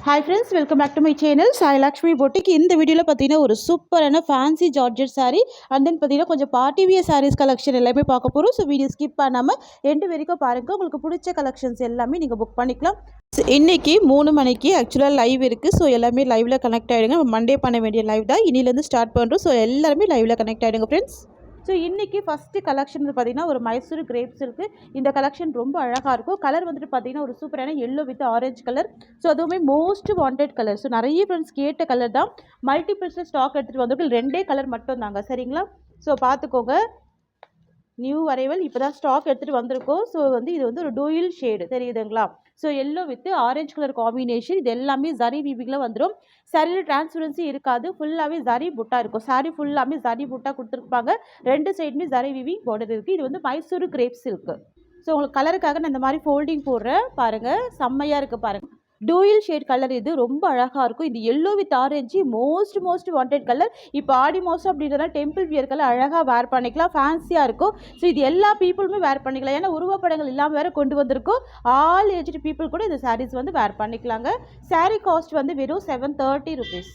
Hi friends, welcome back to my channel Sai Lakshmi Boutique. இந்த வீடியோல பாத்தீங்கன்னா ஒரு சூப்பரான fancy georgette saree and then பாத்தீங்கன்னா கொஞ்சம் பார்ட்டி வியர் sarees கலெக்ஷன் எல்லாமே பார்க்க போறோம். ஸோ வீடியோ ஸ்கிப் பண்ணாம எண்டு வரைக்கும் பாருங்க. உங்களுக்கு பிடிச்ச கலெக்ஷன்ஸ் எல்லாமே நீங்க புக் பண்ணிக்கலாம். இன்னைக்கு 3 மணிக்கு ஆக்சுவலாக லைவ் இருக்குது. ஸோ எல்லாமே லைவ்ல கனெக்ட் ஆகிடுங்க. மண்டே பண்ண வேண்டிய லைவ் தான் இனிலேருந்து ஸ்டார்ட் பண்ணுறோம். ஸோ எல்லாருமே லைவ்ல கனெக்ட் ஆகிடுங்க ஃப்ரெண்ட்ஸ். ஸோ இன்றைக்கி ஃபஸ்ட்டு கலெக்ஷன் வந்து பார்த்திங்கன்னா ஒரு மைசூர் கிரேப்ஸ் இருக்குது. இந்த கலெக்ஷன் ரொம்ப அழகாக இருக்கும். கலர் வந்துட்டு பார்த்திங்கன்னா ஒரு சூப்பரான yellow with orange colour. So அதுவுமே மோஸ்ட் வாண்டட் கலர். ஸோ நிறைய ஃப்ரெண்ட்ஸ் கேட்ட கலர் தான். மல்டிபிள்ஸில் ஸ்டாக் எடுத்துகிட்டு வந்திருக்கு. 2 கலர் மட்டும் தாங்க, சரிங்களா? ஸோ பார்த்துக்கோங்க, நியூ அரைவல் இப்போ தான் ஸ்டாக் எடுத்துகிட்டு வந்திருக்கோம். ஸோ வந்து இது வந்து ஒரு டூயில் ஷேடு தெரியுதுங்களா? So yellow with orange colour combination. இது எல்லாமே ஜரி வீவிங்கில் வந்துடும். சாரியில் டிரான்ஸ்பரன்சி இருக்காது. ஃபுல்லாகவே ஜரி புட்டா இருக்கும். சாரி ஃபுல்லாமே ஜரி புட்டா கொடுத்துருப்பாங்க. 2 சைடுமே ஜரி வீவிங் பார்டர் இருக்குது. இது வந்து மைசூர் கிரேப் சில்க். ஸோ உங்களுக்கு கலருக்காக நான் இந்த மாதிரி ஃபோல்டிங் போடுறேன் பாருங்கள். செம்மையாக இருக்குது பாருங்கள். டூயில் ஷேட் கலர். இது ரொம்ப அழகாக இருக்கும். இது yellow with orange most wanted colour. இப்போ ஆடி மாதம் அப்படின்றத டெம்பிள் வியர் கலர் அழகாக வேர் பண்ணிக்கலாம். ஃபேன்சியாக இருக்கும். ஸோ இது எல்லா பீப்புளுமே வேர் பண்ணிக்கலாம். ஏன்னா உருவப்படங்கள் இல்லாமல் வேறு கொண்டு வந்திருக்கோம். ஆல் ஏஜ்டு பீப்புள் கூட இந்த சாரீஸ் வந்து வேர் பண்ணிக்கலாங்க. சாரீ காஸ்ட் வந்து வெறும் 730 rupees.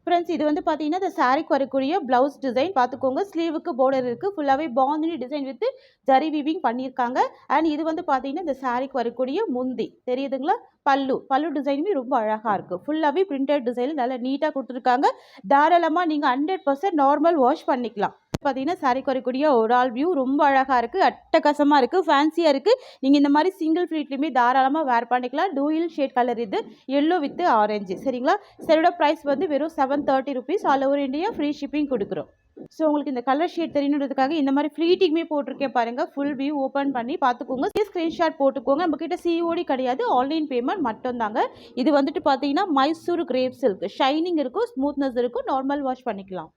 ஃப்ரெண்ட்ஸ், இது வந்து பார்த்தீங்கன்னா இந்த சாரீக்கு வரக்கூடிய ப்ளவுஸ் டிசைன் பார்த்துக்கோங்க. ஸ்லீவுக்கு பார்டர் இருக்குது. ஃபுல்லாகவே bandhani design with zari weaving பண்ணியிருக்காங்க. அண்ட் இது வந்து பார்த்தீங்கன்னா இந்த சாரீக்கு வரக்கூடிய முந்தி தெரியுதுங்களா? பல்லு டிசைனுமே ரொம்ப அழகாக இருக்குது. ஃபுல்லாகவே பிரிண்டட் டிசைனில் நல்லா நீட்டாக கொடுத்துருக்காங்க. தாராளமாக நீங்கள் 100% நார்மல் வாஷ் பண்ணிக்கலாம். பார்த்தீங்கன்னா சாரீக்கு வரக்கூடிய ஒரு ஆல் வியூ ரொம்ப அழகாக இருக்குது. அட்டகாசமாக இருக்குது. ஃபேன்சியாக இருக்குது. நீங்கள் இந்த மாதிரி சிங்கிள் ஃப்ளீட்லையுமே தாராளமாக வேர் பண்ணிக்கலாம். டூயில் ஷேட் கலர். இது எல்லோ வித் ஆரஞ்சு, சரிங்களா? சரியோட ப்ரைஸ் வந்து வெறும் 730 rupees. All over India free shipping கொடுக்குறோம். ஸோ உங்களுக்கு இந்த கலர் ஷேட் தெரியணுன்றதுக்காக இந்த மாதிரி ஃப்ளீட்டிங்குமே போட்டிருக்கேன் பாருங்கள். ஃபுல் வியூ ஓப்பன் பண்ணி பார்த்துக்கோங்க. ஸ்க்ரீன்ஷாட் போட்டுக்கோங்க. நம்மக்கிட்ட சிஓடி கிடையாது, ஆன்லைன் பேமெண்ட் மட்டும்தாங்க. இது வந்துட்டு பார்த்தீங்கன்னா மைசூர் கிரேப் சில்க். ஷைனிங் இருக்கும், ஸ்மூத்னஸ் இருக்கும். நார்மல் வாஷ் பண்ணிக்கலாம்.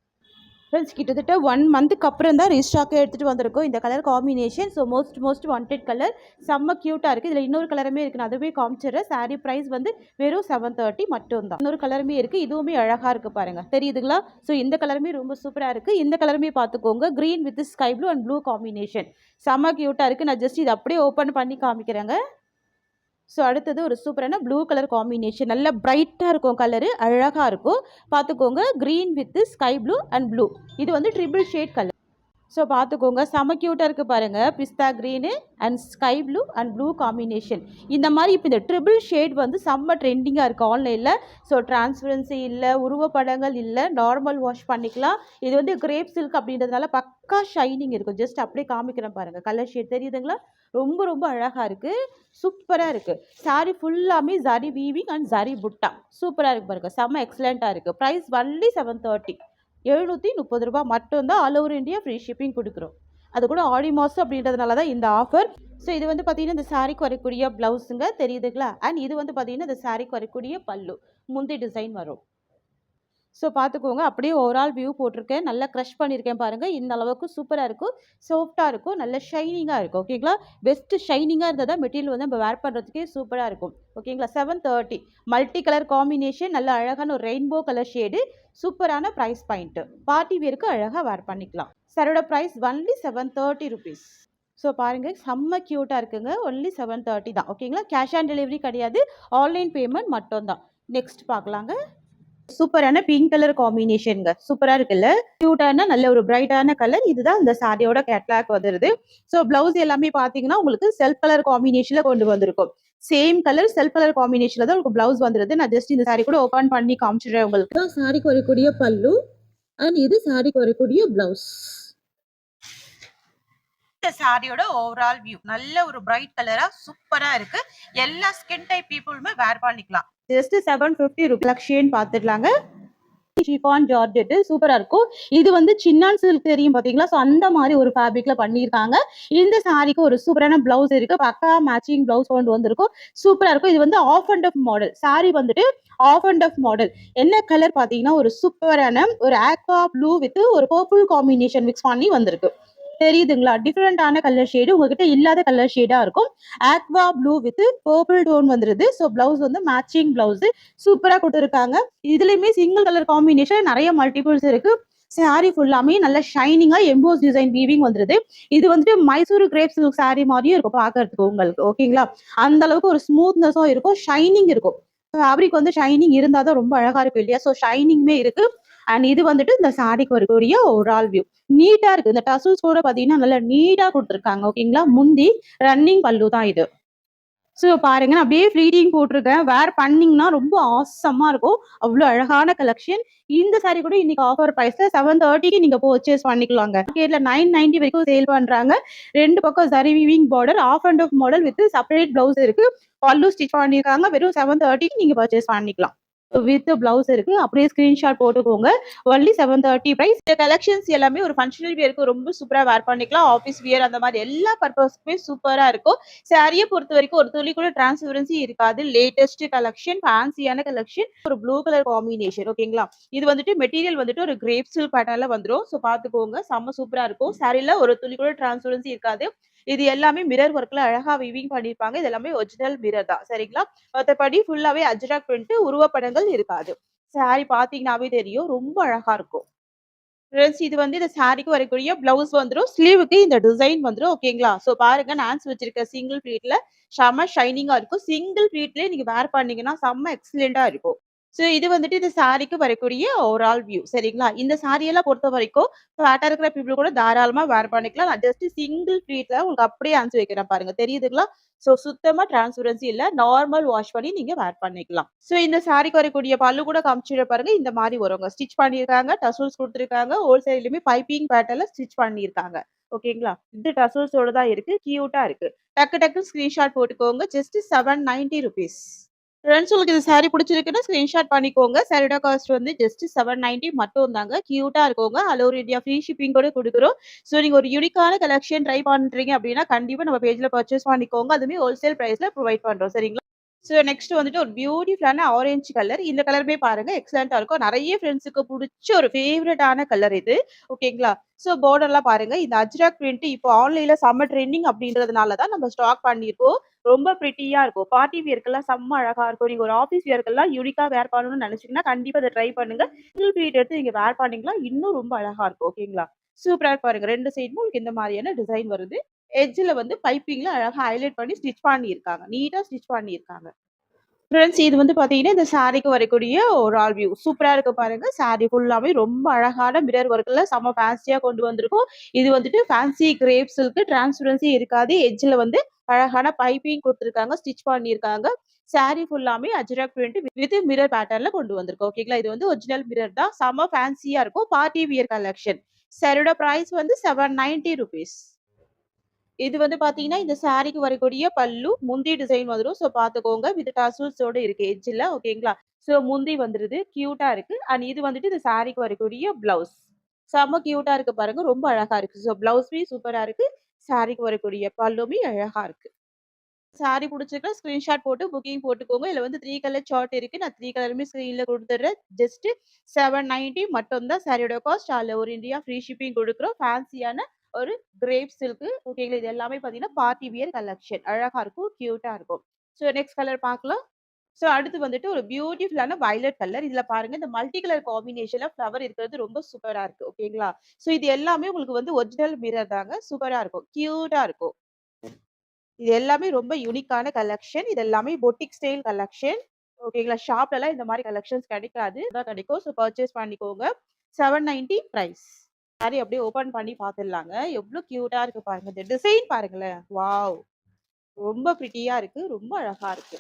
ஃப்ரெண்ட்ஸ், கிட்டத்தட்ட 1 மந்த்துக்கு அப்புறம் தான் ரீஸ்டாக்கே எடுத்துகிட்டு வந்திருக்கோம் இந்த colour combination. So most wanted colour. செம்ம க்யூட்டாக இருக்குது. இதில் இன்னொரு கலருமே இருக்குது. நான் அதுவே காமிச்சிடுறேன். சாரீ ப்ரைஸ் வந்து வெறும் 730 மட்டும் தான். இன்னொரு கலருமே இருக்குது. இதுவுமே அழகாக இருக்குது பாருங்கள், தெரியுதுங்களா? ஸோ இந்த கலருமே ரொம்ப சூப்பராக இருக்குது. இந்த கலருமே பார்த்துக்கோங்க. Green with sky blue and blue combination. செம்ம க்யூட்டாக இருக்குது. நான் ஜஸ்ட் இது அப்படியே ஓப்பன் பண்ணி காமிக்கிறேங்க. ஸோ அடுத்தது ஒரு சூப்பரான ப்ளூ கலர் காம்பினேஷன். நல்ல பிரைட்டாக இருக்கும் கலரு, அழகாக இருக்கும். பார்த்துக்கோங்க, green with sky blue and blue. இது வந்து ட்ரிபிள் ஷேட் கலர். ஸோ பார்த்துக்கோங்க, செம க்யூட்டாக இருக்குது பாருங்கள். பிஸ்தா green and sky blue and blue combination. இந்த மாதிரி இப்போ இந்த ட்ரிபிள் ஷேட் வந்து செம்ம ட்ரெண்டிங்காக இருக்குது ஆன்லைனில். ஸோ டிரான்ஸ்பரன்சி இல்லை, உருவப்படங்கள் இல்லை, நார்மல் வாஷ் பண்ணிக்கலாம். இது வந்து கிரேப் சில்க் அப்படின்றதுனால பக்கா ஷைனிங் இருக்கும். ஜஸ்ட் அப்படியே காமிக்கிறேன் பாருங்கள். கலர் ஷேட் தெரியுதுங்களா? ரொம்ப அழகாக இருக்குது. சூப்பராக இருக்குது. சாரீ ஃபுல்லாமே ஜரி வீவிங் அண்ட் ஜரி புட்டா. சூப்பராக இருக்குது பாருங்கள். செம்ம எக்ஸலண்ட்டாக இருக்குது. Price only 730. 730 ரூபா மட்டும்தான். All over India free shipping கொடுக்குறோம். அது கூட ஆடி மாதம் அப்படின்றதுனால தான் இந்த ஆஃபர். ஸோ இது வந்து பார்த்தீங்கன்னா இந்த சாரீக்கு வரக்கூடிய ப்ளவுஸுங்க, தெரியுதுங்களா? அண்ட் இது வந்து பார்த்தீங்கன்னா இந்த சாரீக்கு வரக்கூடிய பல்லு முந்தி டிசைன் வரும். ஸோ பார்த்துக்கோங்க, அப்படியே ஓவரால் வியூ போட்டிருக்கேன். நல்லா க்ரஷ் பண்ணியிருக்கேன் பாருங்கள். இந்த அளவுக்கு சூப்பராக இருக்கும். சாஃப்டாக இருக்கும். நல்ல ஷைனிங்காக இருக்கும். ஓகேங்களா? பெஸ்ட்டு ஷைனிங்காக இருந்தால் தான் மெட்டீரியல் வந்து நம்ம வேர் பண்ணுறதுக்கே சூப்பராக இருக்கும். ஓகேங்களா? 730. Multi colour combination. நல்ல அழகான ஒரு ரெயின்போ கலர் ஷேடு. சூப்பரான ப்ரைஸ் பாயிண்ட்டு. பார்ட்டி வேருக்கு அழகாக வேர் பண்ணிக்கலாம். சரோட ப்ரைஸ் ஒன்லி 730 rupees. ஸோ பாருங்கள், செம்ம க்யூட்டாக இருக்குங்க. ஒன்லி 730 தான். ஓகேங்களா? கேஷ் ஆன் டெலிவரி கிடையாது, ஆன்லைன் பேமெண்ட் மட்டும்தான். நெக்ஸ்ட் பார்க்கலாங்க. சூப்பரான பிங்க் கலர் காம்பினேஷனுங்க. சூப்பராக இருக்குல்ல? க்யூட்டான நல்ல ஒரு பிரைட்டான கலர். இதுதான் இந்த சாரியோட கேட்லாக் வந்துருது. ஸோ பிளவுஸ் எல்லாமே பார்த்தீங்கன்னா உங்களுக்கு செல்ஃப் கலர் காம்பினேஷனில் கொண்டு வந்திருக்கும். சேம் கலர் செல்ஃப் கலர் காம்பினேஷனில் தான் உங்களுக்கு பிளவுஸ் வந்துருது. நான் ஜஸ்ட் இந்த சாரி கூட ஓப்பன் பண்ணி காமிச்சிடுறேன் உங்களுக்கு. சாரிக்கு வரக்கூடிய பல்லு அண்ட் இது சாரிக்கு வரக்கூடிய பிளவுஸ். இந்த சாரியோட ஓவரால் வியூ நல்ல ஒரு பிரைட் கலரா சூப்பரா இருக்கு. எல்லா ஸ்கின் டைப் பீப்புளுமே வேர் பண்ணிக்கலாம். ஜஸ்ட் 750 ரூபாய் பார்த்துடலாங்க. ஷிஃபான் ஜார்ஜெட் சூப்பரா இருக்கும். இது வந்து சின்னான் சில்க் தெரியும் பாத்தீங்களா? ஸோ அந்த மாதிரி ஒரு ஃபேப்ரிக்ல பண்ணியிருக்காங்க. இந்த சாரிக்கு ஒரு சூப்பரான பிளவுஸ் இருக்கு. பக்கா மேட்சிங் பிளவுஸ் கொண்டு வந்திருக்கும். சூப்பரா இருக்கும். இது வந்து off and of model sari வந்துட்டு ஆஃப் அண்ட் ஆஃப் மாடல். என்ன கலர் பாத்தீங்கன்னா ஒரு சூப்பரான ஒரு ஆக்வா ப்ளூ வித் ஒரு பர்பிள் காம்பினேஷன் மிக்ஸ் பண்ணி வந்திருக்கு. தெரியுதுங்களா? டிஃப்ரெண்டான கலர் ஷேடு, உங்ககிட்ட இல்லாத கலர் ஷேடா இருக்கும். Aqua blue with purple tone வந்துருது. ஸோ பிளவுஸ் வந்து மேட்சிங் பிளவுஸ் சூப்பரா கொடுத்துருக்காங்க. இதுலயுமே சிங்கிள் கலர் காம்பினேஷன் நிறைய மல்டிபிள்ஸ் இருக்கு. சாரி ஃபுல்லாமே நல்ல ஷைனிங்கா எம்போஸ் டிசைன் வீவிங் வந்துருது. இது வந்துட்டு மைசூர் கிரேப் சில்க் சாரி மாதிரியும் இருக்கும் பார்க்கறதுக்கு உங்களுக்கு. ஓகேங்களா? அந்த அளவுக்கு ஒரு ஸ்மூத்னஸும் இருக்கும், ஷைனிங் இருக்கும். ஃபேப்ரிக் வந்து ஷைனிங் இருந்தா தான் ரொம்ப அழகா இருக்கும் இல்லையா? ஸோ ஷைனிங்குமே இருக்கு. அண்ட் இது வந்துட்டு இந்த சாரிக்கு வரக்கூடிய ஓவரால் வியூ. நீட்டா இருக்கு. இந்த டசல்ஸ் கூட பார்த்தீங்கன்னா, நல்லா நீட்டா குடுத்துருக்காங்க. ஓகேங்களா? முந்தி ரன்னிங் பல்லு தான் இது. ஸோ பாருங்க, நான் அப்படியே ஃப்ளீட்டிங் போட்டிருக்கேன். வேர் பண்ணீங்கன்னா ரொம்ப ஆசமா இருக்கும். அவ்ளோ அழகான கலெக்ஷன். இந்த சாரி கூட இன்னைக்கு ஆஃபர் பிரைஸ்ல 730க்கு நீங்க பர்ச்சேஸ் பண்ணிக்கலாங்க. மார்க்கெட்ல 990 வரைக்கும் சேல் பண்றாங்க. 2 பக்கம் zari weaving border, half and of model with separate blouse இருக்கு. பல்லு ஸ்டிச் பண்ணியிருக்காங்க. வெறும் 730க்கு நீங்க பர்ச்சேஸ் பண்ணிக்கலாம். வித் பிளவுஸ் இருக்கு. அப்படியே ஸ்கிரீன்ஷாட் போட்டுக்கோங்க. Only 730 price. இந்த கலெக்ஷன்ஸ் எல்லாமே ஒரு ஃபங்ஷனல் வியருக்கு ரொம்ப சூப்பரா வேர் பண்ணிக்கலாம். ஆஃபீஸ் வியர் அந்த மாதிரி எல்லா பர்பஸ்க்குமே சூப்பரா இருக்கும். சாரிய பொறுத்த வரைக்கும் ஒரு துளி கூட டிரான்ஸ்பரன்சி இருக்காது. லேட்டஸ்ட் கலெக்ஷன், ஃபேன்சியான கலெக்ஷன், ஒரு ப்ளூ கலர் காம்பினேஷன். ஓகேங்களா? இது வந்துட்டு மெட்டீரியல் வந்துட்டு ஒரு கிரேப் சில்க் பேட்டர்ன்ல வந்துரும். ஸோ பார்த்துக்கோங்க. செம்ம சூப்பரா இருக்கும். சாரில ஒரு துளி கூட டிரான்ஸ்பரன்சி இருக்காது. இது எல்லாமே மிரர் ஒர்க்ல அழகா வீவிங் பண்ணியிருப்பாங்க. இது எல்லாமே ஒரிஜினல் மிரர் தான். சரிங்களா? மத்தபடி ஃபுல்லாவே அஜ்ரக் பிரிண்ட், உருவப்படங்கள் இருக்காது. சாரி பார்த்தீங்கன்னாவே தெரியும். ரொம்ப அழகா இருக்கும். ஃப்ரெண்ட்ஸ், இது வந்து இந்த சாரிக்கு வரக்கூடிய பிளவுஸ் வந்துரும். ஸ்லீவுக்கு இந்த டிசைன் வந்துரும். ஓகேங்களா? ஸோ பாருங்க, நான் வச்சிருக்க சிங்கிள் ப்ளீட்ல செம்ம ஷைனிங்கா இருக்கும். சிங்கிள் ப்ளீட்லயே நீங்க வேர் பண்ணீங்கன்னா செம்ம எக்ஸலென்ட்டா இருக்கும். ஸோ இது வந்துட்டு இந்த சாரிக்கு வரக்கூடிய ஓவரால் வியூ. சரிங்களா? இந்த சாரியெல்லாம் பொறுத்தவரைக்கும் ஃப்ளாட்டா இருக்கிற பீப்பிள் கூட தாராளமா வேர் பண்ணிக்கலாம். நான் ஜஸ்ட் சிங்கிள் ப்ளீட்ல உங்களுக்கு அப்படியே அனுப்பிச்சு வைக்கிறேன் பாருங்க. தெரியுதுங்களா? ஸோ சுத்தமா டிரான்ஸ்பரன்சி இல்ல. நார்மல் வாஷ் பண்ணி நீங்க வேர் பண்ணிக்கலாம். ஸோ இந்த சாரிக்கு வரக்கூடிய பல்லு கூட காமிச்சுடுறேன் பாருங்க. இந்த மாரி வருங்க. ஸ்டிச் பண்ணியிருக்காங்க. டசல்ஸ் குடுத்துருக்காங்க. ஹோல் சைட்லயுமே பைப்பிங் பேட்டர்ன்ல ஸ்டிச் பண்ணியிருக்காங்க. ஓகேங்களா? இது டசல்ஸோட தான் இருக்கு. கியூட்டா இருக்கு. டக்கு டக்குன்னு ஸ்கிரீன்ஷாட் போட்டுக்கோங்க. Just 790 rupees. ஃப்ரெண்ட்ஸ், உங்களுக்கு இந்த சாரி பிடிச்சிருக்குன்னா ஸ்கிரீன்ஷாட் பண்ணிக்கோங்க. சாரியோட காஸ்ட் வந்து ஜஸ்ட் 790 மட்டும் தாங்க. கியூட்டா இருக்குங்க. All over India free shipping கூட குடுக்குறோம். ஸோ நீங்க ஒரு யூனிக்கான கலெக்ஷன் ட்ரை பண்றீங்க அப்படின்னா, கண்டிப்பா நம்ம பேஜ்ல பர்ச்சேஸ் பண்ணிக்கோங்க. அதுவுமே ஹோல்சேல் பிரைஸ்ல ப்ரொவைட் பண்றோம். சரிங்களா? ஸோ நெக்ஸ்ட் வந்துட்டு ஒரு பியூட்டிஃபுல்லான ஆரஞ்சு கலர். இந்த கலருமே பாருங்க எக்ஸலென்ட்டா இருக்கும். நெறைய ஃப்ரெண்ட்ஸுக்கு புடிச்ச ஒரு ஃபேவரட்டான கலர் இது. ஓகேங்களா? ஸோ பார்டர்லாம் பாருங்க. இந்த அஜ்ரக் பிரிண்ட் இப்போ ஆன்லைன்ல செம்ம ட்ரெண்டிங் அப்படின்றதுனால தான் நம்ம ஸ்டாக் பண்ணியிருக்கோம். ரொம்ப பிரிட்டியா இருக்கும். பார்ட்டி வியர்க்கெல்லாம் செம்ம அழகா இருக்கும். நீங்க ஒரு ஆஃபீஸ் வியர்க்கெல்லாம் யூனிக்கா வேர் பண்ணணும்னு நெனச்சீங்கன்னா, கண்டிப்பா இத ட்ரை பண்ணுங்க. சிங்கிள் ப்ளீட் எடுத்து நீங்க வேர் பண்ணீங்கன்னா, இன்னும் ரொம்ப அழகா இருக்கும். ஓகேங்களா? சூப்பரா இருக்கு பாருங்க. 2 சைடுமே உங்களுக்கு இந்த மாரியான டிசைன் வருது. எட்ஜ்ல வந்து பைப்பிங்ல அழகா ஹைலைட் பண்ணி ஸ்டிச் பண்ணியிருக்காங்க. நீட்டா ஸ்டிச் பண்ணியிருக்காங்க. ஃப்ரெண்ட்ஸ், இது வந்து பார்த்தீங்கன்னா, இந்த சாரிக்கு வரக்கூடிய ஒரு ஆல் வியூ. சூப்பரா இருக்கு பாருங்க. சாரி ஃபுல்லாவே ரொம்ப அழகான மிரர் ஒர்க்ல செம்ம ஃபேன்சியா கொண்டு வந்திருக்கோம். இது வந்துட்டு ஃபேன்சி கிரேப் சில்க், டிரான்ஸ்பரன்சி இருக்காது. எட்ஜ்ல வந்து அழகான பைப்பிங் குடுத்துருக்காங்க. ஸ்டிச் பண்ணியிருக்காங்க. சாரி ஃபுல்லாமே அஜ்ரக் பிரிண்ட் வித் மிரர் பேட்டர்ன்ல கொண்டு வந்திருக்கோம். ஓகேங்களா? இது வந்து ஒரிஜினல் மிரர் தான். செம்ம ஃபேன்சியா இருக்கும். Party wear collection. சாரியோட பிரைஸ் வந்து 790 ரூபீஸ். இது வந்து பார்த்தீங்கன்னா, இந்த சாரிக்கு வரக்கூடிய பல்லு, முந்தி டிசைன் வந்துரும். ஸோ பார்த்துக்கோங்க. வித் டசல்ஸோட இருக்கு எட்ஜ்ல. ஓகேங்களா? ஸோ முந்தி வந்துருது. கியூட்டா இருக்கு. அண்ட் இது வந்துட்டு இந்த சாரிக்கு வரக்கூடிய பிளவுஸ். செம்ம கியூட்டா இருக்கு பாருங்க. ரொம்ப அழகா இருக்கு. ஸோ பிளவுஸுமே சூப்பரா இருக்கு. சாரிக்கு வரக்கூடிய பல்லுமே அழகா இருக்கு. சாரி புடிச்சிருக்கா ஸ்கிரீன்ஷாட் போட்டு புக்கிங் போட்டுக்கோங்க. இதுல வந்து 3 கலர் சார்ட் இருக்கு. நான் 3 கலருமே ஸ்க்ரீன்ல குடுத்துடுறேன். ஜஸ்ட் 790 மட்டும் தான் சாரியோட cost. All over India free shipping குடுக்குறோம். ஃபேன்சியான ஒரு கிரேப் சில்க். ஓகேங்களா? இது எல்லாமே பார்த்தீங்கன்னா, பார்ட்டி வியர் கலெக்ஷன். அழகா இருக்கும். கியூட்டா இருக்கும். ஸோ நெக்ஸ்ட் கலர் பார்க்கலாம். ஸோ அடுத்து வந்துட்டு ஒரு பியூட்டிஃபுல்லான வயலட் கலர். இதுல பாருங்க, இந்த மல்டி கலர் காம்பினேஷன்ல ஃப்ளவர் இருக்கிறது ரொம்ப சூப்பரா இருக்கு. ஓகேங்களா? ஸோ இது எல்லாமே உங்களுக்கு வந்து ஒரிஜினல் மிரர் தாங்க. சூப்பரா இருக்கும். கியூட்டா இருக்கும். இது எல்லாமே ரொம்ப யூனிக்கான கலெக்ஷன். இது எல்லாமே பொட்டிக் ஸ்டைல் கலெக்ஷன். ஓகேங்களா? ஷாப்லலாம் இந்த மாரி கலெக்ஷன்ஸ் கிடைக்காது. இதான் கிடைக்கும். ஸோ பர்ச்சேஸ் பண்ணிக்கோங்க. 790 பிரைஸ். சாரி அப்படியே ஓப்பன் பண்ணி பார்த்துடலாங்க. எவ்ளோ கியூட்டா இருக்கு பாருங்க. இந்த டிசைன் பாருங்களேன். வாவ்! ரொம்ப பிரிட்டியா இருக்கு. ரொம்ப அழகா இருக்கு.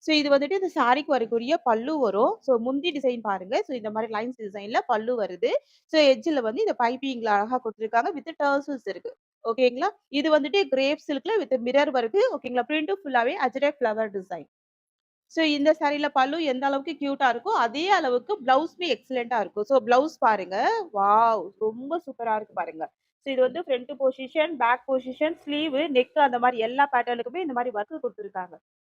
ஸோ இது வந்துட்டு இந்த சாரிக்கு வரக்கூடிய பல்லு வரும். ஸோ முந்தி டிசைன் பாருங்க. ஸோ இந்த மாரி லைன்ஸ் டிசைன்ல பல்லு வருது. ஸோ எட்ஜ்ல வந்து இந்த பைப்பிங்ல அழகா குடுத்துருக்காங்க. வித் டர்சல்ஸ் இருக்கு. ஓகேங்களா? இது வந்துட்டு கிரேப் சில்க்ல வித் மிரர் ஒர்க். ஓகேங்களா? பிரிண்ட் ஃபுல்லாவே அஜ்ரக் ஃப்ளவர் டிசைன். ஸோ இந்த சாரில பல்லு எந்த அளவுக்கு கியூட்டா இருக்கோ, அதே அளவுக்கு பிளவுஸுமே எக்ஸலென்ட்டா இருக்கும். ஸோ பிளவுஸ் பாருங்க. வாவ்! ரொம்ப சூப்பரா இருக்கு பாருங்க. ஸோ இது வந்து front position, back position, sleeve, neck அந்த மாரி எல்லா பேட்டர்னுக்குமே இந்த மாரி ஒர்க் குடுத்துருக்காங்க.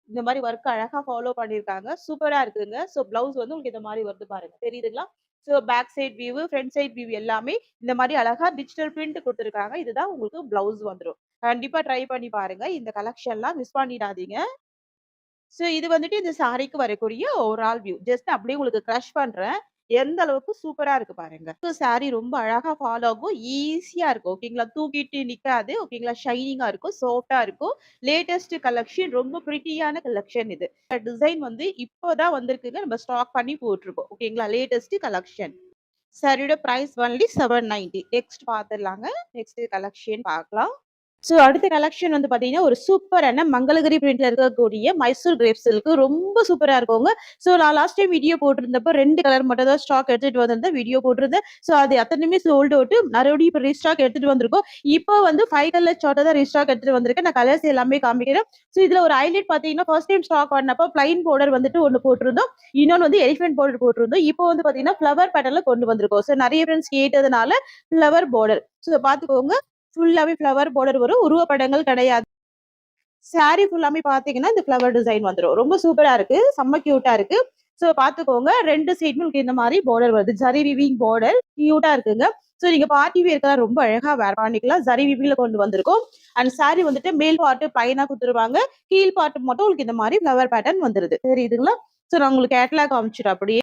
இந்த மாரி ஒர்க் அழகா ஃபாலோ பண்ணியிருக்காங்க. சூப்பரா இருக்குங்க. ஸோ பிளவுஸ் வந்து உங்களுக்கு இந்த மாரி வருது பாருங்க. தெரியுதுங்களா? So back side view, front side view எல்லாமே இந்த மாரி அழகா டிஜிட்டல் பிரிண்ட் குடுத்துருக்காங்க. இதுதான் உங்களுக்கு பிளவுஸ் வந்துரும். கண்டிப்பா ட்ரை பண்ணி பாருங்க. இந்த கலெக்ஷன்லாம் மிஸ் பண்ணிடாதீங்க. ஸோ இது வந்துட்டு இந்த சாரிக்கு வரக்கூடிய ஓவரால் வியூ. ஜஸ்ட் அப்படியே உங்களுக்கு கிரஷ் பண்றேன். எந்த அளவுக்கு சூப்பரா இருக்கு பாருங்க. சாரி ரொம்ப அழகா ஃபால் ஆகும். ஈஸியா இருக்கும். ஓகேங்களா? தூக்கிட்டு நிக்காது. ஓகேங்களா? ஷைனிங்கா இருக்கும். சாஃப்ட்டா இருக்கும். லேட்டஸ்ட் கலெக்ஷன் ரொம்ப பிரிட்டியான கலெக்ஷன் இது. டிசைன் வந்து இப்போ தான் வந்திருக்குங்க. நம்ம ஸ்டாக் பண்ணி போட்டுருக்கோம். ஓகேங்களா? Latest collection. சாரியோட பிரைஸ் ஒன்லி 790. நெக்ஸ்ட் பார்த்துடலாங்க. நெக்ஸ்ட் கலெக்ஷன் பார்க்கலாம். ஸோ அடுத்த கலெக்ஷன் வந்து பார்த்தீங்கன்னா, ஒரு சூப்பரான மங்களகிரி பிரிண்ட்ல இருக்கக்கூடிய மைசூர் கிரேப் சில்க் ரொம்ப சூப்பரா இருக்குங்க. ஸோ நான் லாஸ்ட் டைம் வீடியோ போட்டிருந்தப்போ 2 கலர் மட்டும் தான் ஸ்டாக் எடுத்துட்டு வந்திருந்தேன். வீடியோ போட்டிருந்தேன். ஸோ அது அத்தனையுமே சோல்ட் அவுட். மறுபடியும் இப்போ ரீஸ்டாக் எடுத்துட்டு வந்திருக்கோம். இப்போ வந்து 5 கலர் சார்ட்ட தான் ரீஸ்டாக் எடுத்துட்டு வந்திருக்கேன். நான் கலர்ஸ் எல்லாமே காமிக்கிறேன். ஸோ இதுல ஒரு ஹைலைட் பார்த்தீங்கன்னா, ஃபர்ஸ்ட் டைம் ஸ்டாக் பண்ணப்போ பிளைன் பார்டர் வந்துட்டு ஒண்ணு போட்டிருந்தோம். இன்னொன்னு வந்து எலிஃபென்ட் பார்டர் போட்டிருந்தோம். இப்போ வந்து பார்த்தீங்கன்னா, ஃப்ளவர் பேட்டர்ன்ல கொண்டு வந்திருக்கோம். ஸோ நிறைய ஃப்ரெண்ட்ஸ் கேட்டதுனால ஃப்ளவர் பார்டர். ஸோ பார்த்துக்கோங்க. ஃபுல்லாவே ஃப்ளவர் பார்டர் வரும். உருவப்படங்கள் கிடையாது. சாரி ஃபுல்லாமே பார்த்தீங்கன்னா, இந்த ஃப்ளவர் டிசைன் வந்துரும். ரொம்ப சூப்பரா இருக்கு. செம்ம கியூட்டா இருக்கு. ஸோ பார்த்துக்கோங்க. 2 சைடுமே உங்களுக்கு இந்த மாரி பார்டர் வருது. ஜரி வீவிங் பார்டர் கியூட்டா இருக்குங்க. ஸோ நீங்க பார்ட்டி வியர்க்கெல்லாம் ரொம்ப அழகா வேர் பண்ணிக்கலாம். ஜரி வீவிங்ல கொண்டு வந்திருக்கோம். அண்ட் சாரி வந்துட்டு மேல் பார்ட் பிளைனா குடுத்துருவாங்க. கீழ் பார்ட் மட்டும் உங்களுக்கு இந்த மாரி ஃப்ளவர் பேட்டர்ன் வந்துருது. தெரியுதுங்களா? ஸோ நான் உங்களுக்கு கேட்டலாக் காமிச்சுட்டேன் அப்படியே.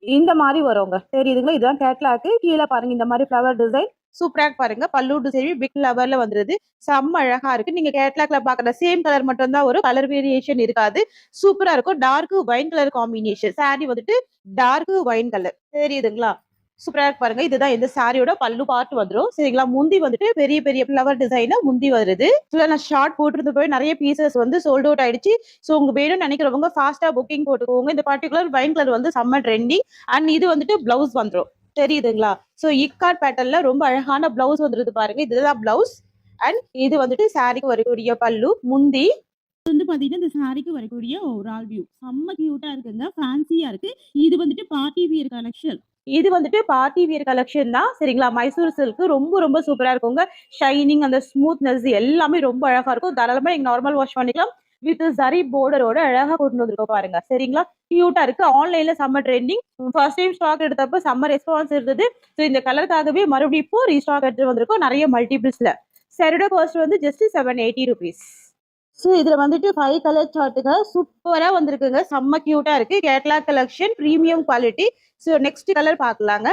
இந்த மாரி வருங்க. தெரியுதுங்களா? இதுதான் கேட்லாக். கீழ பாருங்க இந்த மாரி ஃப்ளவர் டிசைன். சூப்பரா இருக்கு பாருங்க. பல்லு டிசைன் பிக் ஃப்ளவர்ல வந்துருது. செம்ம அழகா இருக்கு. நீங்க கேட்லாக்ல பாக்குற சேம் கலர் மட்டும் தான் வரும். கலர் வேரியேஷன் இருக்காது. சூப்பரா இருக்கும். Dark wine colour combination. Sari வந்துட்டு டார்க் ஒயின் கலர். தெரியுதுங்களா? சூப்பரா இருக்கு பாருங்க. இதுதான் இந்த சாரியோட பல்லு பார்ட் வந்துரும். சரிங்களா? முந்தி வந்துட்டு பெரிய பெரிய ஃப்ளவர் டிசைன்ல முந்தி வருது. இதுல நான் ஷார்ட் போட்டிருந்து போய் நிறைய பீசஸ் வந்து சோல்ட் அவுட் ஆயிடுச்சு. ஸோ உங்க வேணும்னு நினைக்கிறவங்க ஃபாஸ்டா புக்கிங் போட்டுக்கோங்க. இந்த பர்டிகுலர் வைன் கலர் வந்து செம்ம ட்ரெண்டிங். அண்ட் இது வந்துட்டு பிளவுஸ் வந்துரும். தெரியுதுங்களா? ஸோ இக்காட் பேட்டர்ன்ல ரொம்ப அழகான பிளவுஸ் வந்துருது பாருங்க. இதுதான் பிளவுஸ். அண்ட் இது வந்துட்டு சாரிக்கு வரக்கூடிய பல்லு முந்தி வந்து பாத்தீங்கன்னா இந்த சாரிக்கு வரக்கூடிய ஒரு ஆல் வியூ செம்ம கியூட்டா இருக்குங்க. ஃபேன்சியா இருக்கு. இது வந்துட்டு பார்ட்டி வியர் கலெக்ஷன். இது வந்துட்டு பார்ட்டி வியர் கலெக்ஷன் தான். சரிங்களா? மைசூர் சில்க் ரொம்ப ரொம்ப சூப்பரா இருக்குங்க. ஷைனிங் அந்த ஸ்மூத்னஸ் எல்லாமே ரொம்ப அழகா இருக்கும். தாராளமா நீங்க நார்மல் வாஷ் பண்ணிக்கலாம். வித் சரி பார்டரோட அழகா கொண்டு வந்திருக்கோம் பாருங்க. சரிங்களா? கியூட்டா இருக்கு. ஆன்லைன்ல செம்ம ட்ரெண்டிங். ஃபர்ஸ்ட் டைம் ஸ்டாக் எடுத்தப்ப செம்ம ரெஸ்பான்ஸ் இருந்தது. ஸோ இந்த கலருக்காகவே மறுபடியும் இப்போ ரீஸ்டாக் எடுத்து வந்திருக்கோம். நிறைய மல்டிபிள்ஸ்ல. சாரியோட காஸ்ட் வந்து ஜஸ்ட் 780 rupees. ஸோ இதுல வந்துட்டு 5 கலர் சார்ட்டுங்க. சூப்பரா வந்திருக்குங்க. செம்ம கியூட்டா இருக்கு. Catalogue collection premium quality. So next colour பார்க்கலாங்க.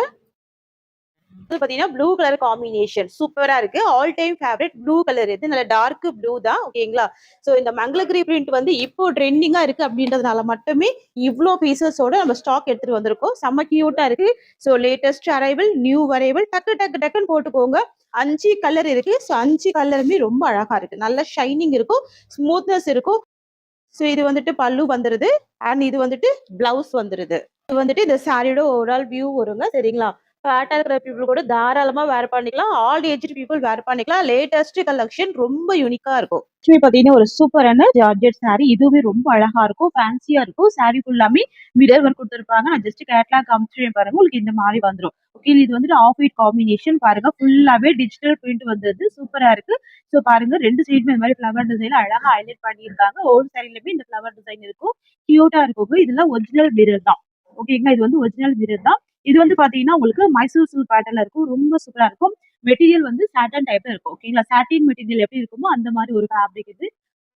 இது பாத்தீங்கன்னா ப்ளூ கலர் காம்பினேஷன் சூப்பரா இருக்கு. All time favourite blue colour இது. நல்ல டார்க் ப்ளூ தான். ஓகேங்களா? ஸோ இந்த மங்களகிரி பிரிண்ட் வந்து இப்போ ட்ரெண்டிங்கா இருக்கு அப்படின்றதுனால மட்டுமே இவ்ளோ பீசஸோட நம்ம ஸ்டாக் எடுத்துட்டு வந்திருக்கோம். செம்ம கியூட்டா இருக்கு. So latest arrival, new arrival டக்கு டக்கு டக்குன்னு போட்டுக்கோங்க. 5 கலர் இருக்கு. ஸோ 5 கலருமே ரொம்ப அழகா இருக்கு. நல்ல ஷைனிங் இருக்கும். ஸ்மூத்னஸ் இருக்கும். ஸோ இது வந்துட்டு பல்லு வந்துருது. அண்ட் இது வந்துட்டு பிளவுஸ் வந்துருது. இது வந்துட்டு இந்த சாரியோட ஓவரால் வியூ வருங்க. சரிங்களா? ஃபேட்டா இருக்கிற பீப்புள் கூட தாராளமா வேர் பண்ணிக்கலாம். ஆல் ஏஜ்டு பீப்புள் வேர் பண்ணிக்கலாம். லேட்டஸ்ட் கலெக்ஷன் ரொம்ப யூனிக்கா இருக்கும். ஆக்சுவலி பாத்தீங்கன்னா ஒரு சூப்பரான ஜார்ஜெட் சாரி. இதுவுமே ரொம்ப அழகா இருக்கும். ஃபேன்சியா இருக்கும். சாரி ஃபுல்லாமே மிரர் ஒர்க் கொடுத்துருப்பாங்க. நான் ஜஸ்ட் கேட்லாக் காமிச்சிருக்கேன் பாருங்க. உங்களுக்கு இந்த மாதிரி வந்துரும். ஓகே இது வந்துட்டு ஆஃப் ஒயிட் காம்பினேஷன் பாருங்க. ஃபுல்லாவே டிஜிட்டல் பிரிண்ட் வந்தது. சூப்பரா இருக்கு. ஸோ பாருங்க 2 சைடுமே இந்த மாதிரி ஃப்ளவர் டிசைன் அழகா ஹைலைட் பண்ணியிருக்காங்க. ஒரு சைட்லயுமே இந்த ஃப்ளவர் டிசைன் இருக்கும். கியூட்டா இருக்குங்க. இதெல்லாம் ஒரிஜினல் மிரர் தான். ஓகேங்களா? இது வந்து ஒரிஜினல் மிரர் தான். இது வந்து பாத்தீங்கன்னா உங்களுக்கு மைசூர் சில்க் பேட்டர்ன்ல இருக்கும். ரொம்ப சூப்பரா இருக்கும். மெட்டீரியல் வந்து சாட்டன் டைப்ல இருக்கும். ஓகேங்களா? சாட்டின் மெட்டீரியல் எப்படி இருக்குமோ அந்த மாதிரி ஒரு ஃபேப்ரிக் இது.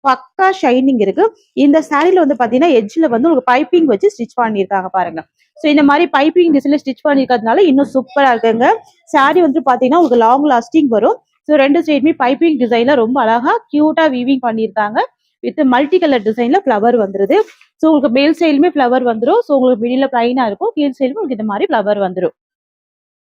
பக்கா ஷைனிங் இருக்கு. இந்த சாரில வந்து பாத்தீங்கன்னா எட்ஜ்ல வந்து உங்களுக்கு பைப்பிங் வச்சு ஸ்டிச் பண்ணியிருக்காங்க பாருங்க. ஸோ இந்த மாதிரி பைப்பிங் டிசைன்ல ஸ்டிச் பண்ணிருக்கிறதுனால இன்னும் சூப்பரா இருக்குங்க. சாரி வந்து பாத்தீங்கன்னா உங்களுக்கு லாங் லாஸ்டிங் வரும். ஸோ 2 சைடுமே பைப்பிங் டிசைன்ல ரொம்ப அழகா கியூட்டா வீவிங் பண்ணியிருக்காங்க. வித் மல்டி கலர் டிசைன்ல ஃப்ளவர் வந்துருது. ஸோ உங்களுக்கு மேல் சைடுமே ஃப்ளவர் வந்துரும். ஸோ உங்களுக்கு வெளியில பிளைனா இருக்கும். கீழ் சைடுமே உங்களுக்கு இந்த மாதிரி ஃப்ளவர் வந்துரும்.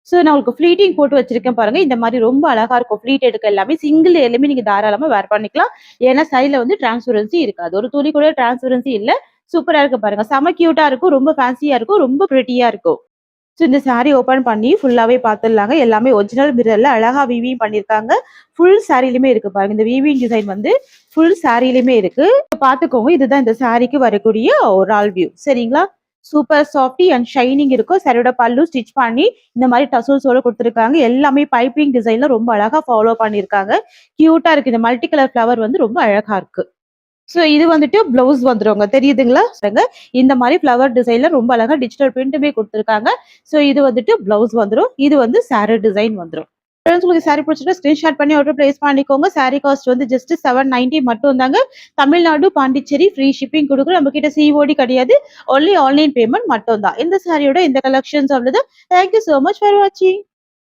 ஸோ நான் உங்களுக்கு ஃப்ளீட்டிங் போட்டு வச்சிருக்கேன் பாருங்க. இந்த மாதிரி ரொம்ப அழகா இருக்கும். ஃப்ளீட் எடுக்க எல்லாமே சிங்கிள் எல்லாமே நீங்க தாராளமா வேர் பண்ணிக்கலாம். ஏன்னா சைடுல வந்து டிரான்ஸ்பரன்சி இருக்காது. ஒரு துளி கூட டிரான்ஸ்பரன்சி இல்ல. சூப்பரா இருக்கு பாருங்க. செம கியூட்டா இருக்கும். ரொம்ப ஃபேன்சியா இருக்கும். ரொம்ப பிரிட்டியா இருக்கும். ஸோ இந்த சாரி ஓப்பன் பண்ணி ஃபுல்லாவே பார்த்துடலாங்க. எல்லாமே ஒரிஜினல் மிரர்ல அழகா வீவிங் பண்ணியிருக்காங்க. ஃபுல் சாரிலுமே இருக்கு பாருங்க. இந்த வீவிங் டிசைன் வந்து ஃபுல் சாரிலுமே இருக்கு. பார்த்துக்கோங்க. இதுதான் இந்த சாரிக்கு வரக்கூடிய ஒரு ஆல் வியூ. சரிங்களா? சூப்பர் சாஃப்டி அண்ட் ஷைனிங் இருக்கும். சாரியோட பல்லு ஸ்டிச் பண்ணி இந்த மாதிரி டசல்ஸோட கொடுத்துருக்காங்க. எல்லாமே பைப்பிங் டிசைன்ல ரொம்ப அழகா ஃபாலோ பண்ணியிருக்காங்க. கியூட்டா இருக்கு. இந்த மல்டி கலர் ஃப்ளவர் வந்து ரொம்ப அழகா இருக்கு. ஸோ இது வந்துட்டு பிளவுஸ் வந்துருங்க. தெரியுதுங்களா? இந்த மாதிரி ஃப்ளவர் டிசைன்ல ரொம்ப அழகா டிஜிட்டல் பிரிண்ட்டுமே கொடுத்துருக்காங்க. ஸோ இது வந்துட்டு பிளவுஸ் வந்துரும். இது வந்து சாரி டிசைன் வந்துரும். ஃப்ரெண்ட்ஸ் உங்களுக்கு சாரி பிடிச்சிட்டா ஸ்கிரீன்ஷாட் பண்ணி ஆர்டர் பிளேஸ் பண்ணிக்கோங்க. சாரி காஸ்ட் வந்து ஜஸ்ட் 790 மட்டும் தாங்க. தமிழ்நாடு, பாண்டிச்சேரி ஃப்ரீ ஷிப்பிங் குடுக்குறோம். நம்ம கிட்ட சிஓடி கிடையாது. ஒன்லி ஆன்லைன் பேமெண்ட் மட்டும் தான். இந்த சாரியோட இந்த கலெக்ஷன்ஸ் அவ்வளவுதான். Thank you so much for வாட்சிங்.